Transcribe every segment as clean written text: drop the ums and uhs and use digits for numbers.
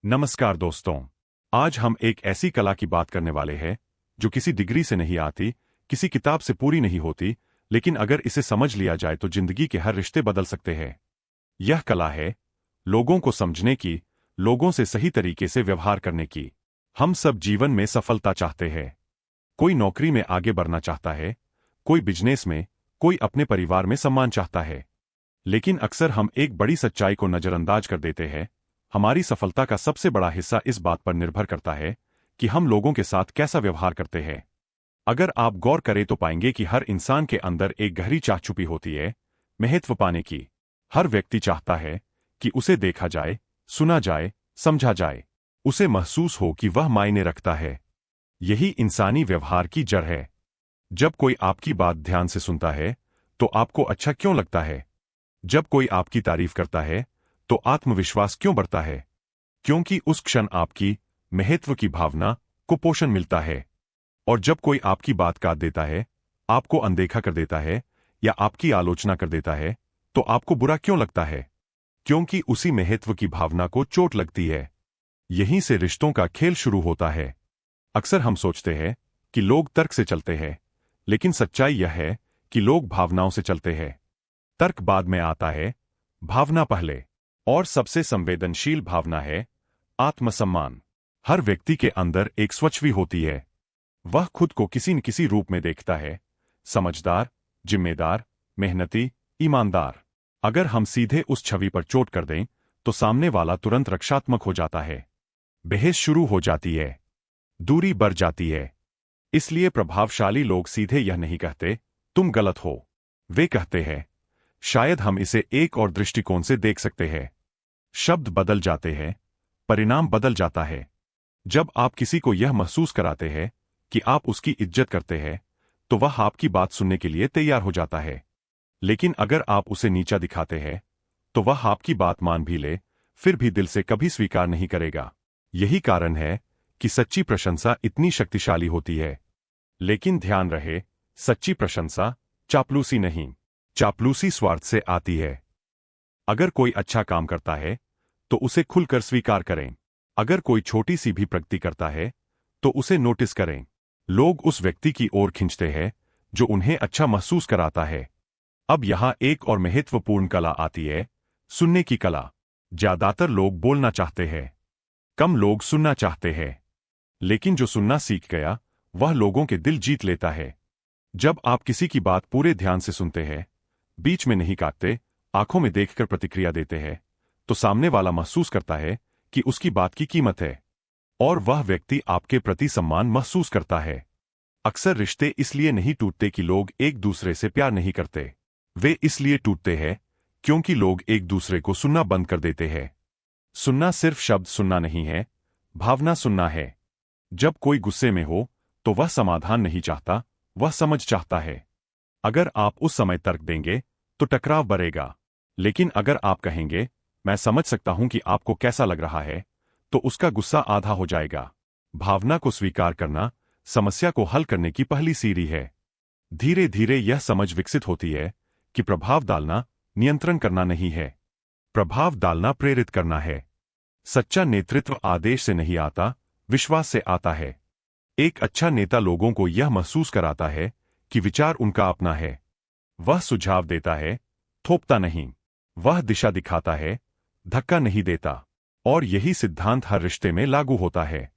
नमस्कार दोस्तों। आज हम एक ऐसी कला की बात करने वाले हैं जो किसी डिग्री से नहीं आती, किसी किताब से पूरी नहीं होती, लेकिन अगर इसे समझ लिया जाए तो जिंदगी के हर रिश्ते बदल सकते हैं। यह कला है लोगों को समझने की, लोगों से सही तरीके से व्यवहार करने की। हम सब जीवन में सफलता चाहते हैं। कोई नौकरी में आगे बढ़ना चाहता है, कोई बिजनेस में, कोई अपने परिवार में सम्मान चाहता है। लेकिन अक्सर हम एक बड़ी सच्चाई को नजरअंदाज कर देते हैं। हमारी सफलता का सबसे बड़ा हिस्सा इस बात पर निर्भर करता है कि हम लोगों के साथ कैसा व्यवहार करते हैं। अगर आप गौर करें तो पाएंगे कि हर इंसान के अंदर एक गहरी चाह छुपी होती है, महत्व पाने की। हर व्यक्ति चाहता है कि उसे देखा जाए, सुना जाए, समझा जाए, उसे महसूस हो कि वह मायने रखता है। यही इंसानी व्यवहार की जड़ है। जब कोई आपकी बात ध्यान से सुनता है तो आपको अच्छा क्यों लगता है? जब कोई आपकी तारीफ करता है तो आत्मविश्वास क्यों बढ़ता है? क्योंकि उस क्षण आपकी महत्व की भावना को पोषण मिलता है। और जब कोई आपकी बात काट देता है, आपको अनदेखा कर देता है या आपकी आलोचना कर देता है, तो आपको बुरा क्यों लगता है? क्योंकि उसी महत्व की भावना को चोट लगती है। यहीं से रिश्तों का खेल शुरू होता है। अक्सर हम सोचते हैं कि लोग तर्क से चलते हैं, लेकिन सच्चाई यह है कि लोग भावनाओं से चलते हैं। तर्क बाद में आता है, भावना पहले। और सबसे संवेदनशील भावना है आत्मसम्मान। हर व्यक्ति के अंदर एक स्वच्छवि होती है। वह खुद को किसी न किसी रूप में देखता है, समझदार, जिम्मेदार, मेहनती, ईमानदार। अगर हम सीधे उस छवि पर चोट कर दें तो सामने वाला तुरंत रक्षात्मक हो जाता है। बहस शुरू हो जाती है, दूरी बढ़ जाती है। इसलिए प्रभावशाली लोग सीधे यह नहीं कहते तुम गलत हो। वे कहते हैं शायद हम इसे एक और दृष्टिकोण से देख सकते हैं। शब्द बदल जाते हैं, परिणाम बदल जाता है। जब आप किसी को यह महसूस कराते हैं कि आप उसकी इज्जत करते हैं, तो वह आपकी बात सुनने के लिए तैयार हो जाता है। लेकिन अगर आप उसे नीचा दिखाते हैं, तो वह आपकी बात मान भी ले, फिर भी दिल से कभी स्वीकार नहीं करेगा। यही कारण है कि सच्ची प्रशंसा इतनी शक्तिशाली होती है। लेकिन ध्यान रहे, सच्ची प्रशंसा चापलूसी नहीं। चापलूसी स्वार्थ से आती है। अगर कोई अच्छा काम करता है तो उसे खुलकर स्वीकार करें। अगर कोई छोटी सी भी प्रगति करता है तो उसे नोटिस करें। लोग उस व्यक्ति की ओर खींचते हैं जो उन्हें अच्छा महसूस कराता है। अब यहां एक और महत्वपूर्ण कला आती है, सुनने की कला। ज्यादातर लोग बोलना चाहते हैं, कम लोग सुनना चाहते हैं। लेकिन जो सुनना सीख गया वह लोगों के दिल जीत लेता है। जब आप किसी की बात पूरे ध्यान से सुनते हैं, बीच में नहीं काटते, आंखों में देखकर प्रतिक्रिया देते हैं, तो सामने वाला महसूस करता है कि उसकी बात की कीमत है और वह व्यक्ति आपके प्रति सम्मान महसूस करता है। अक्सर रिश्ते इसलिए नहीं टूटते कि लोग एक दूसरे से प्यार नहीं करते। वे इसलिए टूटते हैं क्योंकि लोग एक दूसरे को सुनना बंद कर देते हैं। सुनना सिर्फ शब्द सुनना नहीं है, भावना सुनना है। जब कोई गुस्से में हो तो वह समाधान नहीं चाहता, वह समझ चाहता है। अगर आप उस समय तर्क देंगे तो टकराव बढ़ेगा। लेकिन अगर आप कहेंगे मैं समझ सकता हूं कि आपको कैसा लग रहा है, तो उसका गुस्सा आधा हो जाएगा। भावना को स्वीकार करना समस्या को हल करने की पहली सीढ़ी है। धीरे धीरे यह समझ विकसित होती है कि प्रभाव डालना नियंत्रण करना नहीं है, प्रभाव डालना प्रेरित करना है। सच्चा नेतृत्व आदेश से नहीं आता, विश्वास से आता है। एक अच्छा नेता लोगों को यह महसूस कराता है कि विचार उनका अपना है। वह सुझाव देता है, थोपता नहीं। वह दिशा दिखाता है, धक्का नहीं देता। और यही सिद्धांत हर रिश्ते में लागू होता है।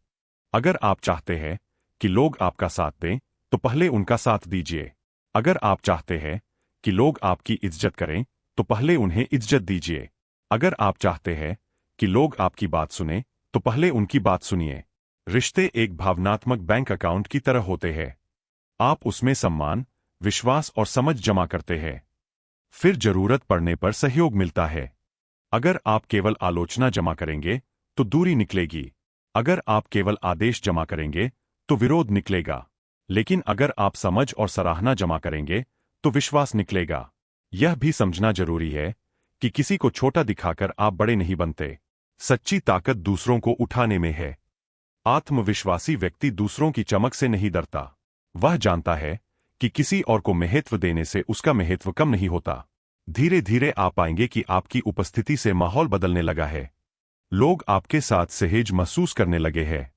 अगर आप चाहते हैं कि लोग आपका साथ दें, तो पहले उनका साथ दीजिए। अगर आप चाहते हैं कि लोग आपकी इज्जत करें, तो पहले उन्हें इज्जत दीजिए। अगर आप चाहते हैं कि लोग आपकी बात सुने, तो पहले उनकी बात सुनिए। रिश्ते एक भावनात्मक बैंक अकाउंट की तरह होते हैं। आप उसमें सम्मान, विश्वास और समझ जमा करते हैं। फिर जरूरत पड़ने पर सहयोग मिलता है। अगर आप केवल आलोचना जमा करेंगे तो दूरी निकलेगी। अगर आप केवल आदेश जमा करेंगे तो विरोध निकलेगा। लेकिन अगर आप समझ और सराहना जमा करेंगे तो विश्वास निकलेगा। यह भी समझना जरूरी है कि किसी को छोटा दिखाकर आप बड़े नहीं बनते। सच्ची ताकत दूसरों को उठाने में है। आत्मविश्वासी व्यक्ति दूसरों की चमक से नहीं डरता। वह जानता है कि किसी और को महत्व देने से उसका महत्व कम नहीं होता। धीरे धीरे आप पाएंगे कि आपकी उपस्थिति से माहौल बदलने लगा है। लोग आपके साथ सहज महसूस करने लगे हैं।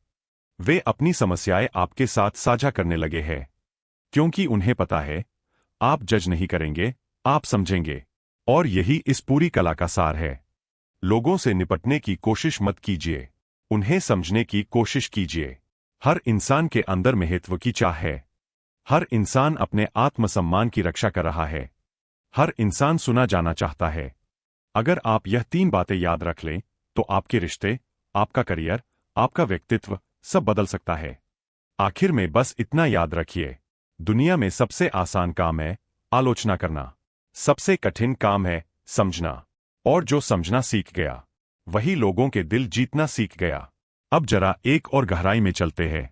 वे अपनी समस्याएं आपके साथ साझा करने लगे हैं, क्योंकि उन्हें पता है आप जज नहीं करेंगे, आप समझेंगे। और यही इस पूरी कला का सार है। लोगों से निपटने की कोशिश मत कीजिए, उन्हें समझने की कोशिश कीजिए। हर इंसान के अंदर महत्व की चाह है। हर इंसान अपने आत्मसम्मान की रक्षा कर रहा है। हर इंसान सुना जाना चाहता है। अगर आप यह 3 बातें याद रख लें, तो आपके रिश्ते, आपका करियर, आपका व्यक्तित्व सब बदल सकता है। आखिर में बस इतना याद रखिए, दुनिया में सबसे आसान काम है आलोचना करना, सबसे कठिन काम है समझना। और जो समझना सीख गया, वही लोगों के दिल जीतना सीख गया। अब जरा एक और गहराई में चलते हैं।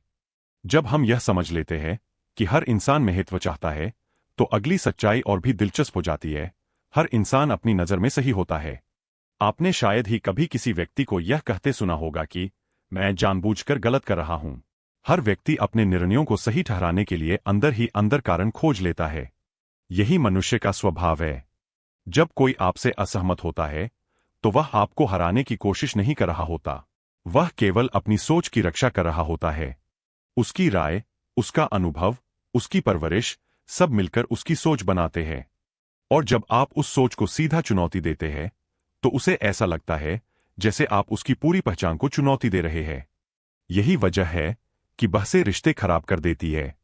जब हम यह समझ लेते हैं कि हर इंसान महत्व चाहता है, तो अगली सच्चाई और भी दिलचस्प हो जाती है। हर इंसान अपनी नज़र में सही होता है। आपने शायद ही कभी किसी व्यक्ति को यह कहते सुना होगा कि मैं जानबूझकर गलत कर रहा हूं। हर व्यक्ति अपने निर्णयों को सही ठहराने के लिए अंदर ही अंदर कारण खोज लेता है। यही मनुष्य का स्वभाव है। जब कोई आपसे असहमत होता है, तो वह आपको हराने की कोशिश नहीं कर रहा होता। वह केवल अपनी सोच की रक्षा कर रहा होता है। उसकी राय, उसका अनुभव, उसकी परवरिश सब मिलकर उसकी सोच बनाते हैं। और जब आप उस सोच को सीधा चुनौती देते हैं, तो उसे ऐसा लगता है जैसे आप उसकी पूरी पहचान को चुनौती दे रहे हैं। यही वजह है कि बहसें रिश्ते खराब कर देती है।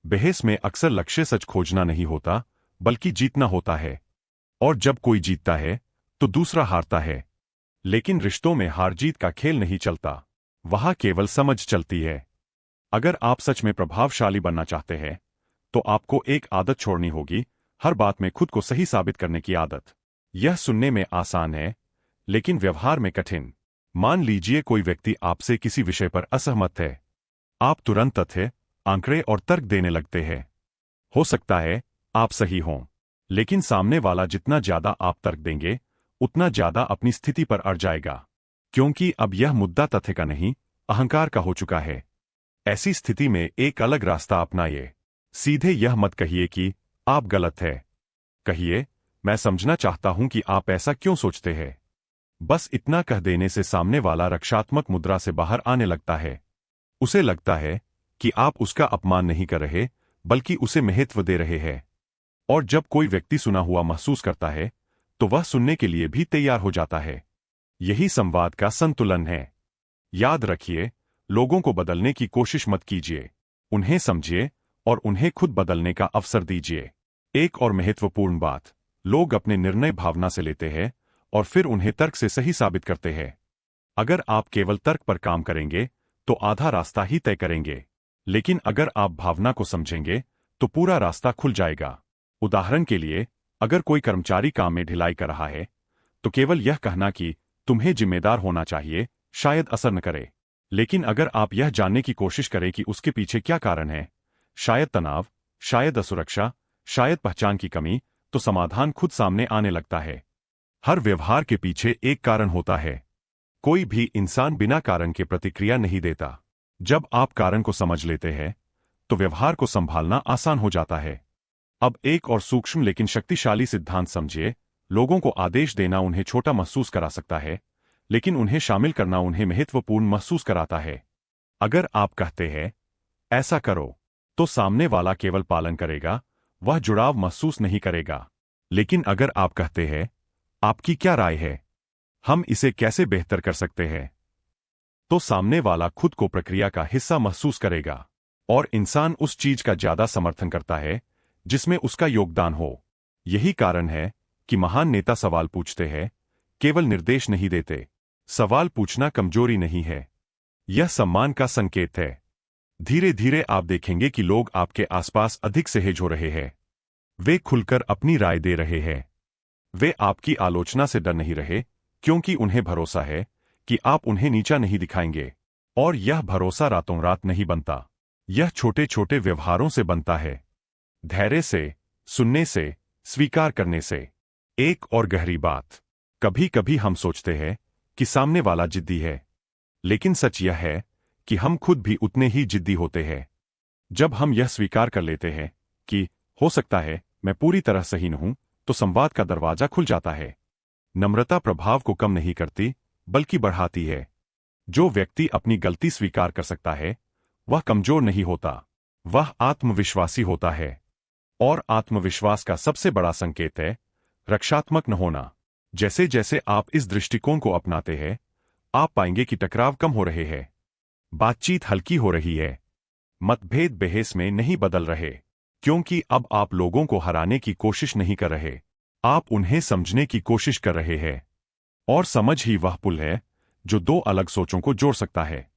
बहस में अक्सर लक्ष्य सच खोजना नहीं होता, बल्कि जीतना होता है। और जब कोई जीतता है, तो दूसरा हारता है। लेकिन रिश्तों में हार जीत का खेल नहीं चलता, वहां केवल समझ चलती है। अगर आप सच में प्रभावशाली बनना चाहते हैं, तो आपको एक आदत छोड़नी होगी, हर बात में खुद को सही साबित करने की आदत। यह सुनने में आसान है, लेकिन व्यवहार में कठिन। मान लीजिए कोई व्यक्ति आपसे किसी विषय पर असहमत है। आप तुरंत तथ्य, आंकड़े और तर्क देने लगते हैं। हो सकता है आप सही हों, लेकिन सामने वाला जितना ज्यादा आप तर्क देंगे, उतना ज्यादा अपनी स्थिति पर अड़ जाएगा। क्योंकि अब यह मुद्दा तथ्य का नहीं, अहंकार का हो चुका है। ऐसी स्थिति में एक अलग रास्ता अपनाइए। सीधे यह मत कहिए कि आप गलत हैं। कहिए, मैं समझना चाहता हूं कि आप ऐसा क्यों सोचते हैं। बस इतना कह देने से सामने वाला रक्षात्मक मुद्रा से बाहर आने लगता है। उसे लगता है कि आप उसका अपमान नहीं कर रहे, बल्कि उसे महत्व दे रहे हैं। और जब कोई व्यक्ति सुना हुआ महसूस करता है, तो वह सुनने के लिए भी तैयार हो जाता है। यही संवाद का संतुलन है। याद रखिए, लोगों को बदलने की कोशिश मत कीजिए। उन्हें समझिए और उन्हें खुद बदलने का अवसर दीजिए। एक और महत्वपूर्ण बात, लोग अपने निर्णय भावना से लेते हैं और फिर उन्हें तर्क से सही साबित करते हैं। अगर आप केवल तर्क पर काम करेंगे, तो आधा रास्ता ही तय करेंगे। लेकिन अगर आप भावना को समझेंगे, तो पूरा रास्ता खुल जाएगा। उदाहरण के लिए, अगर कोई कर्मचारी काम में ढिलाई कर रहा है, तो केवल यह कहना कि तुम्हें जिम्मेदार होना चाहिए शायद असर न करे। लेकिन अगर आप यह जानने की कोशिश करें कि उसके पीछे क्या कारण है, शायद तनाव, शायद असुरक्षा, शायद पहचान की कमी, तो समाधान खुद सामने आने लगता है। हर व्यवहार के पीछे एक कारण होता है। कोई भी इंसान बिना कारण के प्रतिक्रिया नहीं देता। जब आप कारण को समझ लेते हैं, तो व्यवहार को संभालना आसान हो जाता है। अब एक और सूक्ष्म लेकिन शक्तिशाली सिद्धांत समझिए। लोगों को आदेश देना उन्हें छोटा महसूस करा सकता है, लेकिन उन्हें शामिल करना उन्हें महत्वपूर्ण महसूस कराता है। अगर आप कहते हैं, ऐसा करो, तो सामने वाला केवल पालन करेगा, वह जुड़ाव महसूस नहीं करेगा। लेकिन अगर आप कहते हैं, आपकी क्या राय है, हम इसे कैसे बेहतर कर सकते हैं, तो सामने वाला खुद को प्रक्रिया का हिस्सा महसूस करेगा। और इंसान उस चीज का ज्यादा समर्थन करता है जिसमें उसका योगदान हो। यही कारण है कि महान नेता सवाल पूछते हैं, केवल निर्देश नहीं देते। सवाल पूछना कमजोरी नहीं है, यह सम्मान का संकेत है। धीरे धीरे आप देखेंगे कि लोग आपके आसपास अधिक सहज हो रहे हैं। वे खुलकर अपनी राय दे रहे हैं। वे आपकी आलोचना से डर नहीं रहे, क्योंकि उन्हें भरोसा है कि आप उन्हें नीचा नहीं दिखाएंगे। और यह भरोसा रातों रात नहीं बनता, यह छोटे छोटे व्यवहारों से बनता है। धैर्य से, सुनने से, स्वीकार करने से। एक और गहरी बात, कभी कभी हम सोचते हैं कि सामने वाला जिद्दी है, लेकिन सच यह है कि हम खुद भी उतने ही जिद्दी होते हैं। जब हम यह स्वीकार कर लेते हैं कि हो सकता है मैं पूरी तरह सही नहीं हूं, तो संवाद का दरवाजा खुल जाता है। नम्रता प्रभाव को कम नहीं करती, बल्कि बढ़ाती है। जो व्यक्ति अपनी गलती स्वीकार कर सकता है, वह कमजोर नहीं होता, वह आत्मविश्वासी होता है। और आत्मविश्वास का सबसे बड़ा संकेत है रक्षात्मक न होना। जैसे जैसे आप इस दृष्टिकोण को अपनाते हैं, आप पाएंगे कि टकराव कम हो रहे हैं, बातचीत हल्की हो रही है, मतभेद बहस में नहीं बदल रहे, क्योंकि अब आप लोगों को हराने की कोशिश नहीं कर रहे, आप उन्हें समझने की कोशिश कर रहे हैं। और समझ ही वह पुल है जो दो अलग सोचों को जोड़ सकता है।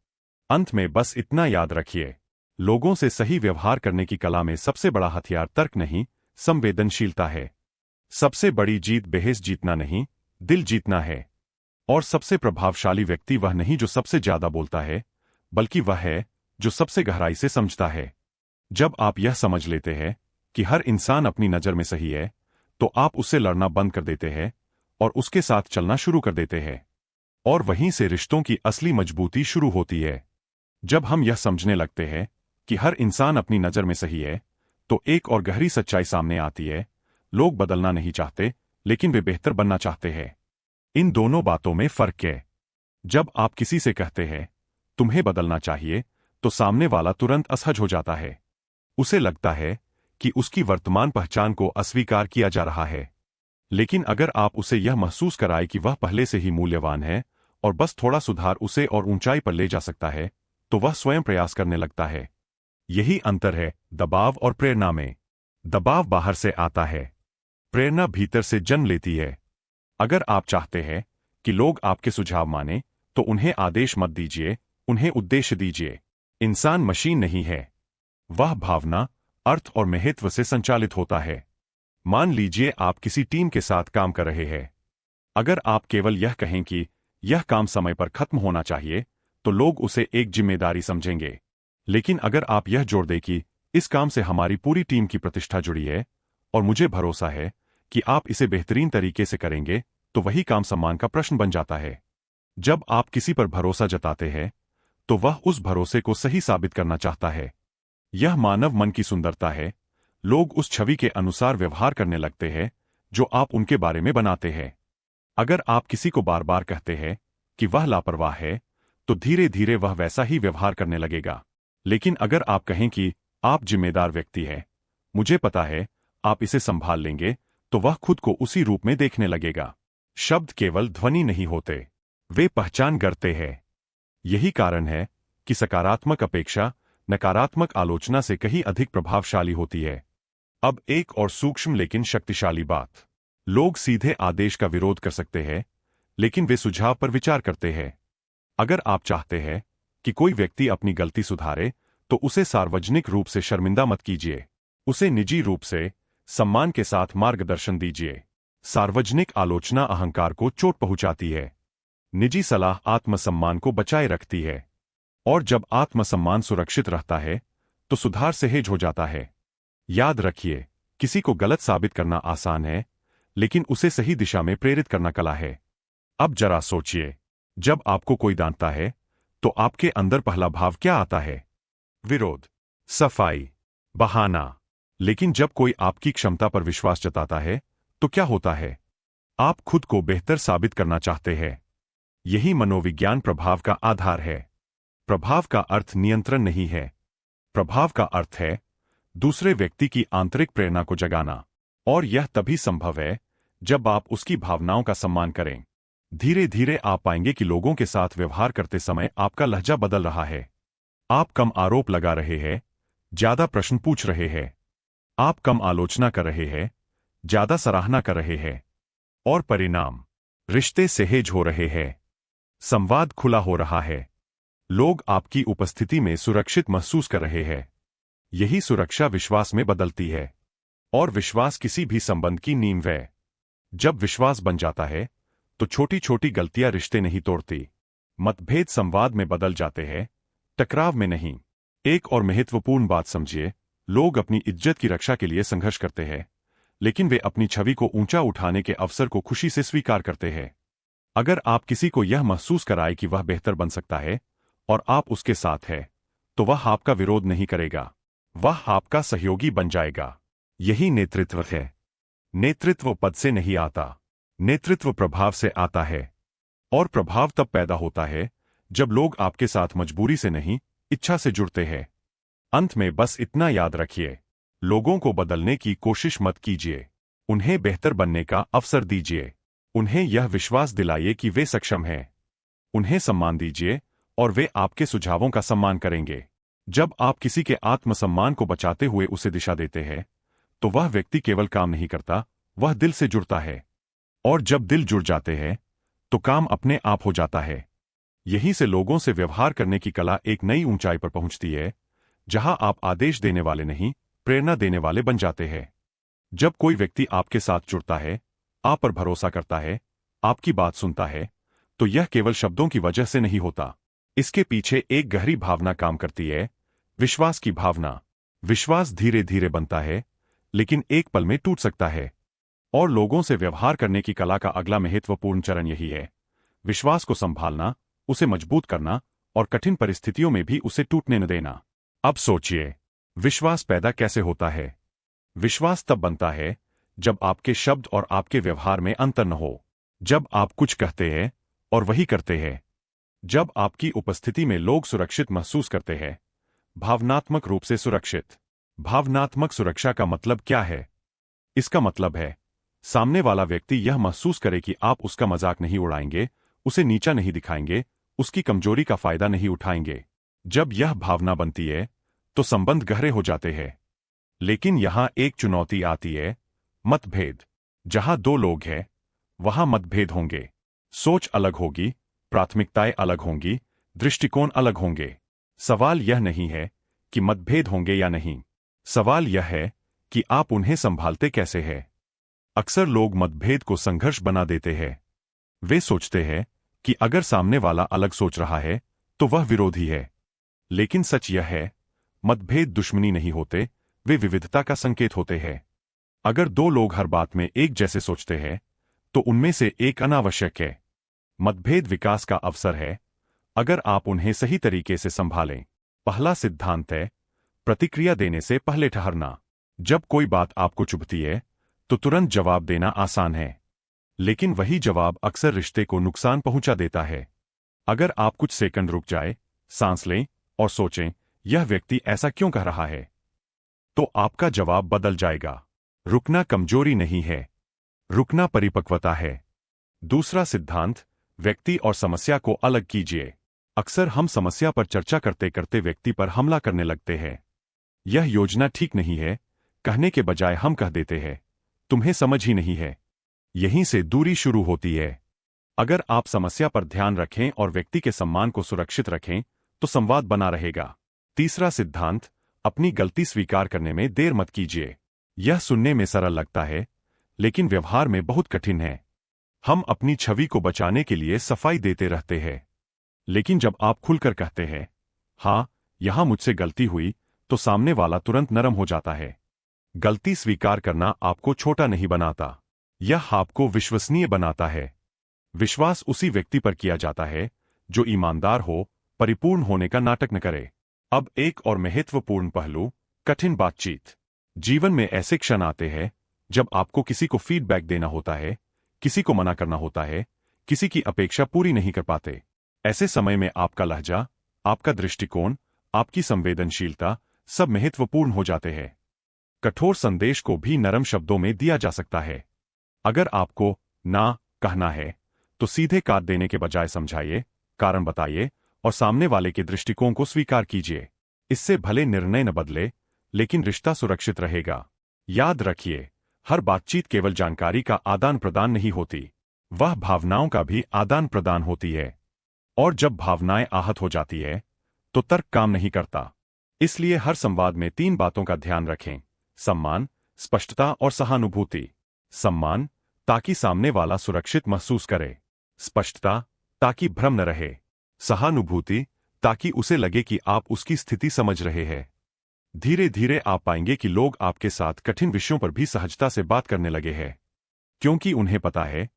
अंत में बस इतना याद रखिए, लोगों से सही व्यवहार करने की कला में सबसे बड़ा हथियार तर्क नहीं, संवेदनशीलता है। सबसे बड़ी जीत बहस जीतना नहीं, दिल जीतना है। और सबसे प्रभावशाली व्यक्ति वह नहीं जो सबसे ज्यादा बोलता है, बल्कि वह है जो सबसे गहराई से समझता है। जब आप यह समझ लेते हैं कि हर इंसान अपनी नजर में सही है, तो आप उससे लड़ना बंद कर देते हैं और उसके साथ चलना शुरू कर देते हैं। और वहीं से रिश्तों की असली मजबूती शुरू होती है। जब हम यह समझने लगते हैं कि हर इंसान अपनी नजर में सही है, तो एक और गहरी सच्चाई सामने आती है, लोग बदलना नहीं चाहते, लेकिन वे बेहतर बनना चाहते हैं। इन दोनों बातों में फर्क है। जब आप किसी से कहते हैं तुम्हें बदलना चाहिए, तो सामने वाला तुरंत असहज हो जाता है। उसे लगता है कि उसकी वर्तमान पहचान को अस्वीकार किया जा रहा है। लेकिन अगर आप उसे यह महसूस कराए कि वह पहले से ही मूल्यवान है और बस थोड़ा सुधार उसे और ऊंचाई पर ले जा सकता है, तो वह स्वयं प्रयास करने लगता है। यही अंतर है दबाव और प्रेरणा में। दबाव बाहर से आता है, प्रेरणा भीतर से जन्म लेती है। अगर आप चाहते हैं कि लोग आपके सुझाव माने, तो उन्हें आदेश मत दीजिए, उन्हें उद्देश्य दीजिए। इंसान मशीन नहीं है, वह भावना, अर्थ और महत्व से संचालित होता है। मान लीजिए आप किसी टीम के साथ काम कर रहे हैं। अगर आप केवल यह कहें कि यह काम समय पर खत्म होना चाहिए, तो लोग उसे एक जिम्मेदारी समझेंगे। लेकिन अगर आप यह जोड़ दें कि इस काम से हमारी पूरी टीम की प्रतिष्ठा जुड़ी है और मुझे भरोसा है कि आप इसे बेहतरीन तरीके से करेंगे, तो वही काम सम्मान का प्रश्न बन जाता है। जब आप किसी पर भरोसा जताते हैं, तो वह उस भरोसे को सही साबित करना चाहता है। यह मानव मन की सुंदरता है। लोग उस छवि के अनुसार व्यवहार करने लगते हैं जो आप उनके बारे में बनाते हैं। अगर आप किसी को बार बार कहते हैं कि वह लापरवाह है, तो धीरे धीरे वह वैसा ही व्यवहार करने लगेगा। लेकिन अगर आप कहें कि आप जिम्मेदार व्यक्ति हैं, मुझे पता है आप इसे संभाल लेंगे, तो वह खुद को उसी रूप में देखने लगेगा। शब्द केवल ध्वनि नहीं होते, वे पहचान करते हैं। यही कारण है कि सकारात्मक अपेक्षा नकारात्मक आलोचना से कहीं अधिक प्रभावशाली होती है। अब एक और सूक्ष्म लेकिन शक्तिशाली बात, लोग सीधे आदेश का विरोध कर सकते हैं, लेकिन वे सुझाव पर विचार करते हैं। अगर आप चाहते हैं कि कोई व्यक्ति अपनी गलती सुधारे, तो उसे सार्वजनिक रूप से शर्मिंदा मत कीजिए। उसे निजी रूप से सम्मान के साथ मार्गदर्शन दीजिए। सार्वजनिक आलोचना अहंकार को चोट पहुंचाती है, निजी सलाह आत्मसम्मान को बचाए रखती है। और जब आत्मसम्मान सुरक्षित रहता है, तो सुधार सहज हो जाता है। याद रखिए, किसी को गलत साबित करना आसान है, लेकिन उसे सही दिशा में प्रेरित करना कला है। अब जरा सोचिए, जब आपको कोई डांटता है, तो आपके अंदर पहला भाव क्या आता है? विरोध, सफाई, बहाना। लेकिन जब कोई आपकी क्षमता पर विश्वास जताता है, तो क्या होता है? आप खुद को बेहतर साबित करना चाहते हैं। यही मनोविज्ञान प्रभाव का आधार है। प्रभाव का अर्थ नियंत्रण नहीं है। प्रभाव का अर्थ है दूसरे व्यक्ति की आंतरिक प्रेरणा को जगाना। और यह तभी संभव है जब आप उसकी भावनाओं का सम्मान करें। धीरे धीरे आप पाएंगे कि लोगों के साथ व्यवहार करते समय आपका लहजा बदल रहा है। आप कम आरोप लगा रहे हैं, ज्यादा प्रश्न पूछ रहे हैं। आप कम आलोचना कर रहे हैं, ज्यादा सराहना कर रहे हैं। और परिणाम, रिश्ते सहज हो रहे हैं, संवाद खुला हो रहा है, लोग आपकी उपस्थिति में सुरक्षित महसूस कर रहे हैं। यही सुरक्षा विश्वास में बदलती है। और विश्वास किसी भी संबंध की नींव है। जब विश्वास बन जाता है, तो छोटी छोटी गलतियां रिश्ते नहीं तोड़ती। मतभेद संवाद में बदल जाते हैं, टकराव में नहीं। एक और महत्वपूर्ण बात समझिए, लोग अपनी इज्जत की रक्षा के लिए संघर्ष करते हैं, लेकिन वे अपनी छवि को ऊंचा उठाने के अवसर को खुशी से स्वीकार करते हैं। अगर आप किसी को यह महसूस कराए कि वह बेहतर बन सकता है और आप उसके साथ हैं, तो वह आपका विरोध नहीं करेगा, वह आपका सहयोगी बन जाएगा। यही नेतृत्व है। नेतृत्व पद से नहीं आता, नेतृत्व प्रभाव से आता है। और प्रभाव तब पैदा होता है जब लोग आपके साथ मजबूरी से नहीं, इच्छा से जुड़ते हैं। अंत में बस इतना याद रखिए, लोगों को बदलने की कोशिश मत कीजिए, उन्हें बेहतर बनने का अवसर दीजिए। उन्हें यह विश्वास दिलाइए कि वे सक्षम हैं। उन्हें सम्मान दीजिए और वे आपके सुझावों का सम्मान करेंगे। जब आप किसी के आत्मसम्मान को बचाते हुए उसे दिशा देते हैं, तो वह व्यक्ति केवल काम नहीं करता, वह दिल से जुड़ता है। और जब दिल जुड़ जाते हैं, तो काम अपने आप हो जाता है। यहीं से लोगों से व्यवहार करने की कला एक नई ऊंचाई पर पहुंचती है, जहां आप आदेश देने वाले नहीं, प्रेरणा देने वाले बन जाते हैं। जब कोई व्यक्ति आपके साथ जुड़ता है, आप पर भरोसा करता है, आपकी बात सुनता है, तो यह केवल शब्दों की वजह से नहीं होता। इसके पीछे एक गहरी भावना काम करती है, विश्वास की भावना। विश्वास धीरे धीरे बनता है, लेकिन एक पल में टूट सकता है। और लोगों से व्यवहार करने की कला का अगला महत्वपूर्ण चरण यही है, विश्वास को संभालना, उसे मजबूत करना और कठिन परिस्थितियों में भी उसे टूटने न देना। अब सोचिए, विश्वास पैदा कैसे होता है? विश्वास तब बनता है जब आपके शब्द और आपके व्यवहार में अंतर न हो। जब आप कुछ कहते हैं और वही करते हैं। जब आपकी उपस्थिति में लोग सुरक्षित महसूस करते हैं। भावनात्मक रूप से सुरक्षित। भावनात्मक सुरक्षा का मतलब क्या है? इसका मतलब है, सामने वाला व्यक्ति यह महसूस करे कि आप उसका मजाक नहीं उड़ाएंगे, उसे नीचा नहीं दिखाएंगे, उसकी कमजोरी का फायदा नहीं उठाएंगे। जब यह भावना बनती है, तो संबंध गहरे हो जाते हैं। लेकिन यहां एक चुनौती आती है, मतभेद। जहां दो लोग हैं, वहां मतभेद होंगे। सोच अलग होगी, प्राथमिकताएं अलग होंगी, दृष्टिकोण अलग होंगे। सवाल यह नहीं है कि मतभेद होंगे या नहीं। सवाल यह है कि आप उन्हें संभालते कैसे हैं। अक्सर लोग मतभेद को संघर्ष बना देते हैं। वे सोचते हैं कि अगर सामने वाला अलग सोच रहा है, तो वह विरोधी है। लेकिन सच यह है, मतभेद दुश्मनी नहीं होते, वे विविधता का संकेत होते हैं। अगर दो लोग हर बात में एक जैसे सोचते हैं, तो उनमें से एक अनावश्यक है। मतभेद विकास का अवसर है, अगर आप उन्हें सही तरीके से संभालें। पहला सिद्धांत है, प्रतिक्रिया देने से पहले ठहरना। जब कोई बात आपको चुभती है, तो तुरंत जवाब देना आसान है। लेकिन वही जवाब अक्सर रिश्ते को नुकसान पहुंचा देता है। अगर आप कुछ सेकंड रुक जाए, सांस लें और सोचें, यह व्यक्ति ऐसा क्यों कह रहा है, तो आपका जवाब बदल जाएगा। रुकना कमजोरी नहीं है, रुकना परिपक्वता है। दूसरा सिद्धांत, व्यक्ति और समस्या को अलग कीजिए। अक्सर हम समस्या पर चर्चा करते करते व्यक्ति पर हमला करने लगते हैं। यह योजना ठीक नहीं है, कहने के बजाय हम कह देते हैं, तुम्हें समझ ही नहीं है। यहीं से दूरी शुरू होती है। अगर आप समस्या पर ध्यान रखें और व्यक्ति के सम्मान को सुरक्षित रखें, तो संवाद बना रहेगा। तीसरा सिद्धांत, अपनी गलती स्वीकार करने में देर मत कीजिए। यह सुनने में सरल लगता है, लेकिन व्यवहार में बहुत कठिन है। हम अपनी छवि को बचाने के लिए सफाई देते रहते हैं। लेकिन जब आप खुलकर कहते हैं, हाँ, यहां मुझसे गलती हुई, तो सामने वाला तुरंत नरम हो जाता है। गलती स्वीकार करना आपको छोटा नहीं बनाता, यह आपको विश्वसनीय बनाता है। विश्वास उसी व्यक्ति पर किया जाता है जो ईमानदार हो, परिपूर्ण होने का नाटक न करे। अब एक और महत्वपूर्ण पहलू, कठिन बातचीत। जीवन में ऐसे क्षण आते हैं जब आपको किसी को फीडबैक देना होता है, किसी को मना करना होता है, किसी की अपेक्षा पूरी नहीं कर पाते। ऐसे समय में आपका लहजा, आपका दृष्टिकोण, आपकी संवेदनशीलता सब महत्वपूर्ण हो जाते हैं। कठोर संदेश को भी नरम शब्दों में दिया जा सकता है। अगर आपको ना कहना है, तो सीधे काट देने के बजाय समझाइए, कारण बताइए और सामने वाले के दृष्टिकोण को स्वीकार कीजिए। इससे भले निर्णय न बदले, लेकिन रिश्ता सुरक्षित रहेगा। याद रखिए, हर बातचीत केवल जानकारी का आदान प्रदान नहीं होती, वह भावनाओं का भी आदान प्रदान होती है। और जब भावनाएं आहत हो जाती है, तो तर्क काम नहीं करता। इसलिए हर संवाद में 3 बातों का ध्यान रखें, सम्मान, स्पष्टता और सहानुभूति। सम्मान, ताकि सामने वाला सुरक्षित महसूस करे। स्पष्टता, ताकि भ्रम न रहे। सहानुभूति, ताकि उसे लगे कि आप उसकी स्थिति समझ रहे हैं। धीरे धीरे आप पाएंगे कि लोग आपके साथ कठिन विषयों पर भी सहजता से बात करने लगे हैं, क्योंकि उन्हें पता है,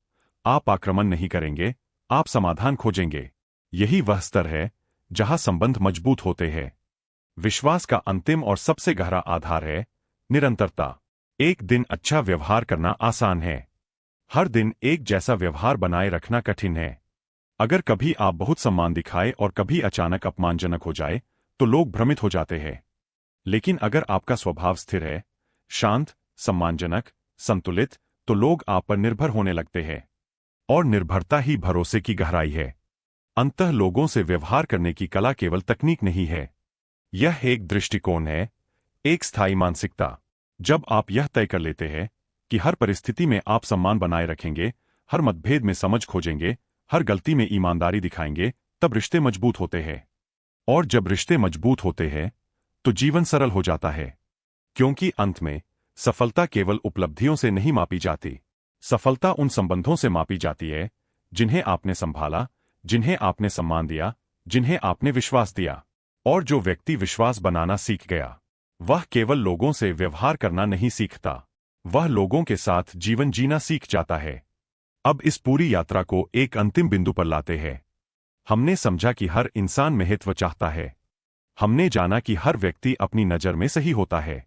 आप आक्रमण नहीं करेंगे, आप समाधान खोजेंगे। यही वह स्तर है जहां संबंध मजबूत होते हैं। विश्वास का अंतिम और सबसे गहरा आधार है निरंतरता। एक दिन अच्छा व्यवहार करना आसान है, हर दिन एक जैसा व्यवहार बनाए रखना कठिन है। अगर कभी आप बहुत सम्मान दिखाए और कभी अचानक अपमानजनक हो जाए तो लोग भ्रमित हो जाते हैं। लेकिन अगर आपका स्वभाव स्थिर है, शांत, सम्मानजनक, संतुलित, तो लोग आप पर निर्भर होने लगते हैं। और निर्भरता ही भरोसे की गहराई है। अंततः लोगों से व्यवहार करने की कला केवल तकनीक नहीं है, यह एक दृष्टिकोण है, एक स्थायी मानसिकता। जब आप यह तय कर लेते हैं कि हर परिस्थिति में आप सम्मान बनाए रखेंगे, हर मतभेद में समझ खोजेंगे, हर गलती में ईमानदारी दिखाएंगे, तब रिश्ते मजबूत होते हैं। और जब रिश्ते मजबूत होते हैं तो जीवन सरल हो जाता है। क्योंकि अंत में सफलता केवल उपलब्धियों से नहीं मापी जाती। सफलता उन संबंधों से मापी जाती है जिन्हें आपने संभाला, जिन्हें आपने सम्मान दिया, जिन्हें आपने विश्वास दिया। और जो व्यक्ति विश्वास बनाना सीख गया, वह केवल लोगों से व्यवहार करना नहीं सीखता, वह लोगों के साथ जीवन जीना सीख जाता है। अब इस पूरी यात्रा को एक अंतिम बिंदु पर लाते हैं। हमने समझा कि हर इंसान महत्व चाहता है। हमने जाना कि हर व्यक्ति अपनी नज़र में सही होता है।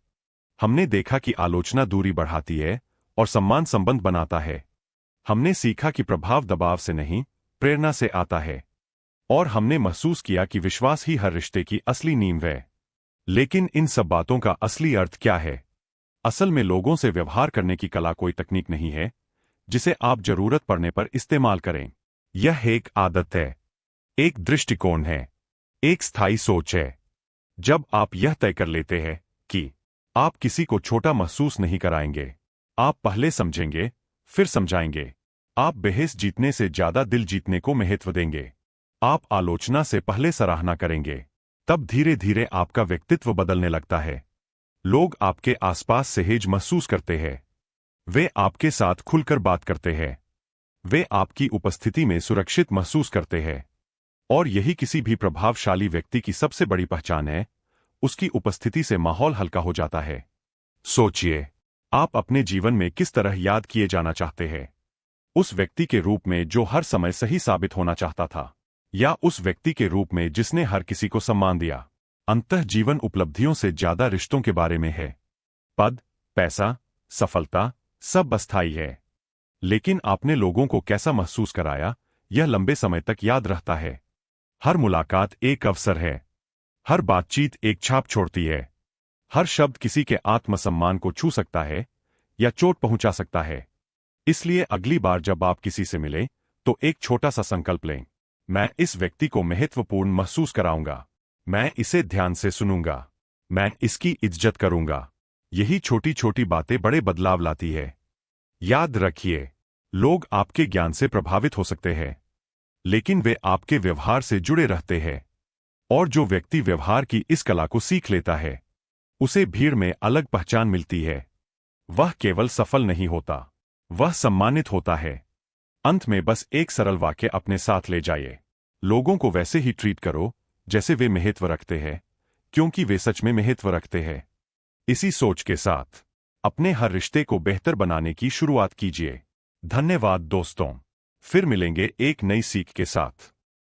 हमने देखा कि आलोचना दूरी बढ़ाती है और सम्मान संबंध बनाता है। हमने सीखा कि प्रभाव दबाव से नहीं, प्रेरणा से आता है। और हमने महसूस किया कि विश्वास ही हर रिश्ते की असली नींव है। लेकिन इन सब बातों का असली अर्थ क्या है? असल में लोगों से व्यवहार करने की कला कोई तकनीक नहीं है जिसे आप जरूरत पड़ने पर इस्तेमाल करें। यह एक आदत है, एक दृष्टिकोण है, एक स्थायी सोच है। जब आप यह तय कर लेते हैं कि आप किसी को छोटा महसूस नहीं कराएंगे, आप पहले समझेंगे, फिर समझाएंगे, आप बहस जीतने से ज्यादा दिल जीतने को महत्व देंगे, आप आलोचना से पहले सराहना करेंगे, तब धीरे धीरे आपका व्यक्तित्व बदलने लगता है। लोग आपके आसपास सहज महसूस करते हैं। वे आपके साथ खुलकर बात करते हैं। वे आपकी उपस्थिति में सुरक्षित महसूस करते हैं। और यही किसी भी प्रभावशाली व्यक्ति की सबसे बड़ी पहचान है, उसकी उपस्थिति से माहौल हल्का हो जाता है। सोचिए, आप अपने जीवन में किस तरह याद किए जाना चाहते हैं? उस व्यक्ति के रूप में जो हर समय सही साबित होना चाहता था, या उस व्यक्ति के रूप में जिसने हर किसी को सम्मान दिया? अंततः जीवन उपलब्धियों से ज्यादा रिश्तों के बारे में है। पद, पैसा, सफलता सब अस्थायी है, लेकिन आपने लोगों को कैसा महसूस कराया, यह लंबे समय तक याद रहता है। हर मुलाकात एक अवसर है। हर बातचीत एक छाप छोड़ती है। हर शब्द किसी के आत्मसम्मान को छू सकता है या चोट पहुंचा सकता है। इसलिए अगली बार जब आप किसी से मिलें तो एक छोटा सा संकल्प लें। मैं इस व्यक्ति को महत्वपूर्ण महसूस कराऊंगा। मैं इसे ध्यान से सुनूंगा। मैं इसकी इज्जत करूंगा। यही छोटी छोटी बातें बड़े बदलाव लाती है। याद रखिए, लोग आपके ज्ञान से प्रभावित हो सकते हैं, लेकिन वे आपके व्यवहार से जुड़े रहते हैं। और जो व्यक्ति व्यवहार की इस कला को सीख लेता है, उसे भीड़ में अलग पहचान मिलती है। वह केवल सफल नहीं होता, वह सम्मानित होता है। अंत में बस एक सरल वाक्य अपने साथ ले जाइए। लोगों को वैसे ही ट्रीट करो जैसे वे महत्व रखते हैं, क्योंकि वे सच में महत्व रखते हैं। इसी सोच के साथ अपने हर रिश्ते को बेहतर बनाने की शुरुआत कीजिए। धन्यवाद दोस्तों। फिर मिलेंगे एक नई सीख के साथ।